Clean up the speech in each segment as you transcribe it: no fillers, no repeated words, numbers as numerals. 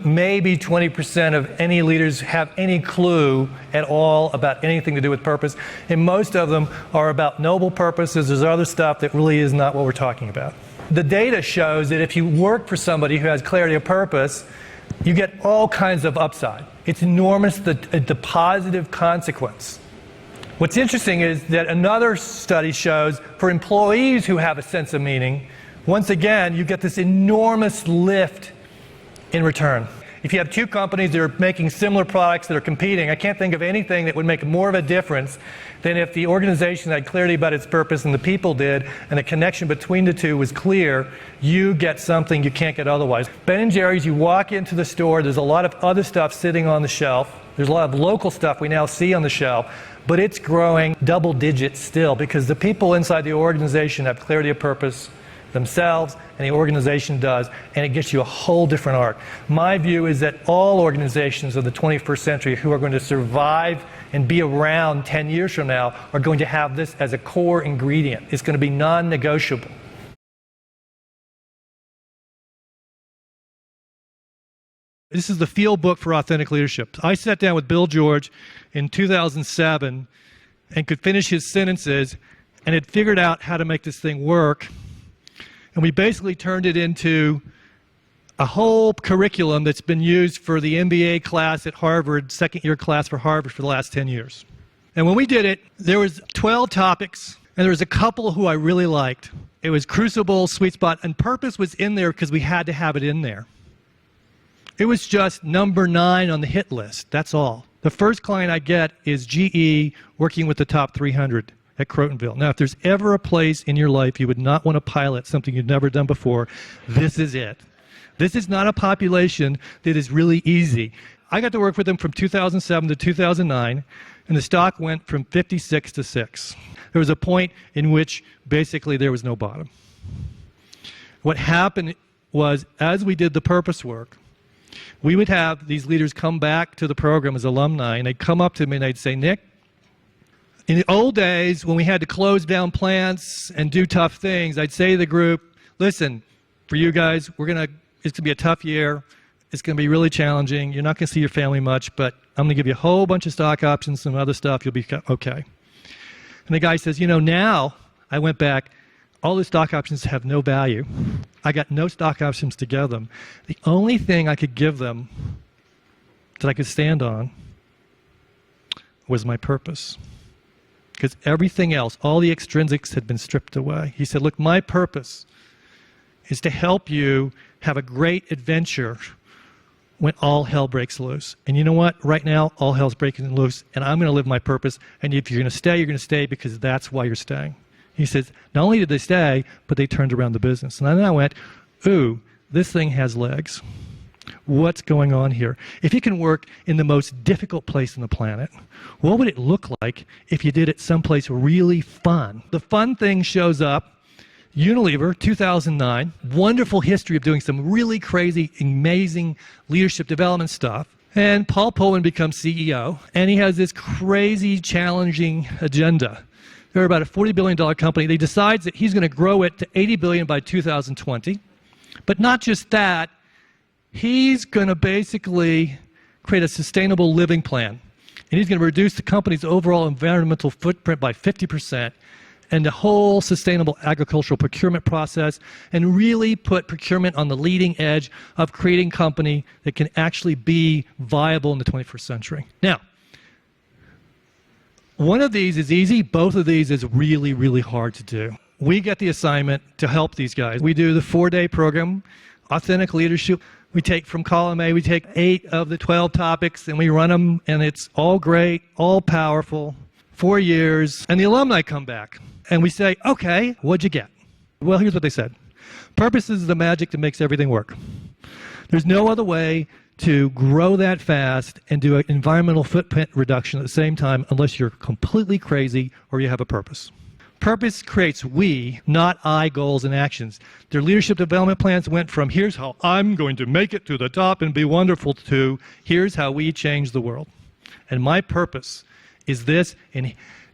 Maybe 20% of any leaders have any clue at all about anything to do with purpose. And most of them are about noble purposes. There's other stuff that really is not what we're talking about. The data shows that if you work for somebody who has clarity of purpose, you get all kinds of upside. It's enormous, the positive consequence. What's interesting is that another study shows for employees who have a sense of meaning, once again, you get this enormous lift in return. If you have two companies that are making similar products that are competing, I can't think of anything that would make more of a difference than if the organization had clarity about its purpose and the people did, and the connection between the two was clear. You get something you can't get otherwise. Ben & Jerry's, you walk into the store, there's a lot of other stuff sitting on the shelf. There's a lot of local stuff we now see on the shelf, but it's growing double digits still because the people inside the organization have clarity of purpose themselves, and the organization does, and it gets you a whole different arc. My view is that all organizations of the 21st century who are going to survive and be around 10 years from now are going to have this as a core ingredient. It's going to be non-negotiable. This is the field book for authentic leadership. I sat down with Bill George in 2007 and could finish his sentences and had figured out how to make this thing work. And we basically turned it into a whole curriculum that's been used for the MBA class at Harvard, second-year class for Harvard for the last 10 years. And when we did it, there was 12 topics, and there was a couple who I really liked. It was Crucible, Sweet Spot, and Purpose was in there because we had to have it in there. It was just number 9 on the hit list, that's all. The first client I get is GE working with the top 300. At Crotonville. Now, if there's ever a place in your life you would not want to pilot something you've never done before, this is it. This is not a population that is really easy. I got to work with them from 2007 to 2009, and the stock went from 56 to 6. There was a point in which basically there was no bottom. What happened was, as we did the purpose work, we would have these leaders come back to the program as alumni, and they'd come up to me and they'd say, Nick, in the old days, when we had to close down plants and do tough things, I'd say to the group, listen, for you guys, it's going to be a tough year. It's going to be really challenging. You're not going to see your family much, but I'm going to give you a whole bunch of stock options, some other stuff. You'll be okay. And the guy says, now, I went back, all the stock options have no value. I got no stock options to give them. The only thing I could give them that I could stand on was my purpose. Because everything else, all the extrinsics had been stripped away. He said, look, my purpose is to help you have a great adventure when all hell breaks loose. And you know what? Right now, all hell's breaking loose, and I'm going to live my purpose. And if you're going to stay, you're going to stay because that's why you're staying. He says, not only did they stay, but they turned around the business. And then I went, ooh, this thing has legs. What's going on here? If you can work in the most difficult place on the planet, what would it look like if you did it someplace really fun? The fun thing shows up. Unilever, 2009, wonderful history of doing some really crazy, amazing leadership development stuff. And Paul Polman becomes CEO, and he has this crazy, challenging agenda. They're about a $40 billion company. He decides that he's going to grow it to $80 billion by 2020. But not just that, he's going to basically create a sustainable living plan. And he's going to reduce the company's overall environmental footprint by 50%, and the whole sustainable agricultural procurement process, and really put procurement on the leading edge of creating a company that can actually be viable in the 21st century. Now, one of these is easy, both of these is really, really hard to do. We get the assignment to help these guys. We do the 4-day program, Authentic Leadership. We take from column A, we take 8 of the 12 topics and we run them, and it's all great, all powerful, 4 years, and the alumni come back. And we say, okay, what'd you get? Well, here's what they said. Purpose is the magic that makes everything work. There's no other way to grow that fast and do an environmental footprint reduction at the same time unless you're completely crazy or you have a purpose. Purpose creates we, not I, goals and actions. Their leadership development plans went from here's how I'm going to make it to the top and be wonderful to here's how we change the world. And my purpose is this, and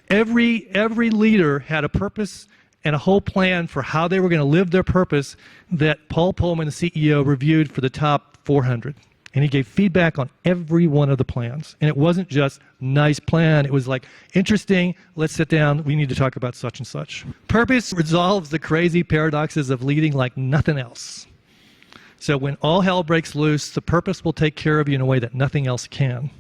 every leader had a purpose and a whole plan for how they were going to live their purpose that Paul Polman, the CEO, reviewed for the top 400. And he gave feedback on every one of the plans. And it wasn't just nice plan. It was like, interesting, let's sit down, we need to talk about such and such. Purpose resolves the crazy paradoxes of leading like nothing else. So when all hell breaks loose, the purpose will take care of you in a way that nothing else can.